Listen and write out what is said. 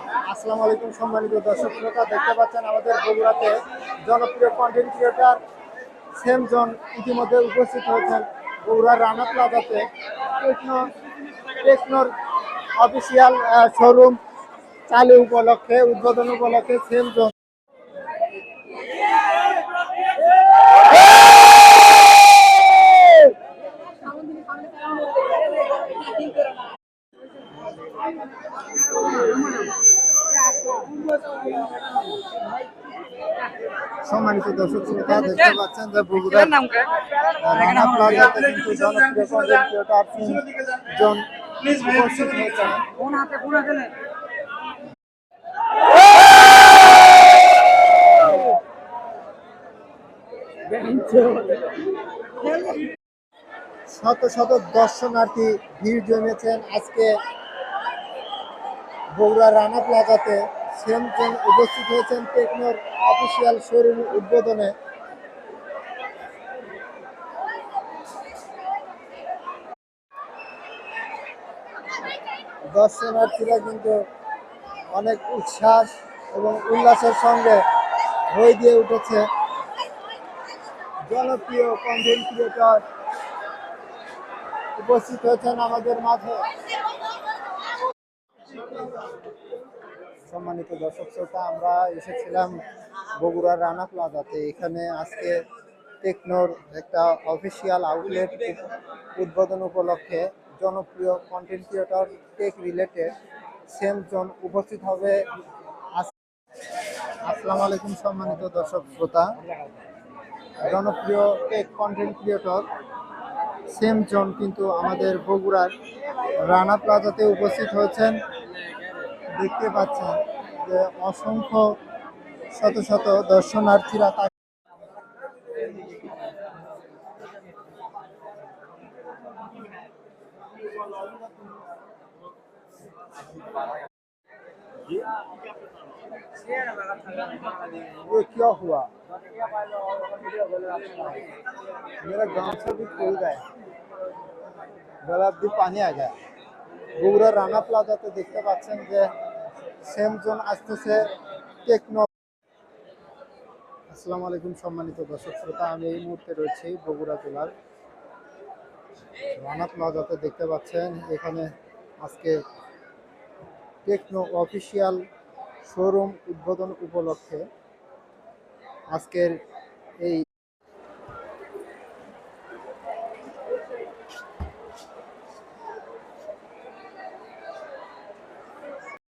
আসসালামু আলাইকুম সম্মানিত দর্শক শ্রোতা, দেখতে পাচ্ছেন আমাদের বগুড়াতে জনপ্রিয় কন্টেন্ট ক্রিয়েটর সেমজন ইতিমধ্যে উপস্থিত হয়েছেন বগুড়ার রানা প্লাজাতে টেকনোর অফিসিয়াল শোরুম চালু উপলক্ষে উদ্বোধন উপলক্ষে সেমজন সম্মানিত দর্শক শ্রোতা, দেখতে পাচ্ছেন যে বগুড়ার রানা প্লাজাতে কিন্তু জনপ্রিয় কন্টেন্ট ক্রিয়েটর সেমজন উপস্থিত হয়েছেন। শত শত দর্শনার্থী ভিড় জমেছেন আজকে বগুড়া রানা প্লাজাতে। সেমজন উপস্থিত হয়েছেন টেকনোর অফিসিয়াল শোরুম উদ্বোধনে। দর্শনার্থীরা কিন্তু অনেক উচ্ছ্বাস এবং উল্লাসের সঙ্গে হয়ে দিয়ে উঠেছে। জনপ্রিয় কন্টেন্ট ক্রিয়েটর উপস্থিত হয়েছেন আমাদের মাঝে। সম্মানিত দর্শক শ্রোতা, আমরা এসেছিলাম বগুড়ার রানা প্লাজাতে। এখানে আজকে টেকনোর একটা অফিসিয়াল আউটলেট উদ্বোধন উপলক্ষে জনপ্রিয় কন্টেন্ট ক্রিয়েটর টেক রিলেটেড সেমজন উপস্থিত হবে। আসসালামু আলাইকুম সম্মানিত দর্শক শ্রোতা, জনপ্রিয় টেক কন্টেন্ট ক্রিয়েটর সেমজন কিন্তু আমাদের বগুড়ার রানা প্লাজাতে উপস্থিত হয়েছেন। দেখতে পাচ্ছেন যে অসংখ্য শত শত দর্শনার্থীরা ये क्या हुआ? मेरा गांव से भी खुल गया, गला भी पानी आ गया। বগুড়া রানা প্লাজাতে দেখতে পাচ্ছেন যে সেমজন আসতেছে টেকনো। আসসালামু আলাইকুম সম্মানিত দর্শক শ্রোতা, আমি এই মুহূর্তে রয়েছি বগুড়া জেলার রানা প্লাজাতে। দেখতে পাচ্ছেন এখানে আজকে টেকনো অফিসিয়াল শোরুম উদ্বোধন উপলক্ষে আজকের এই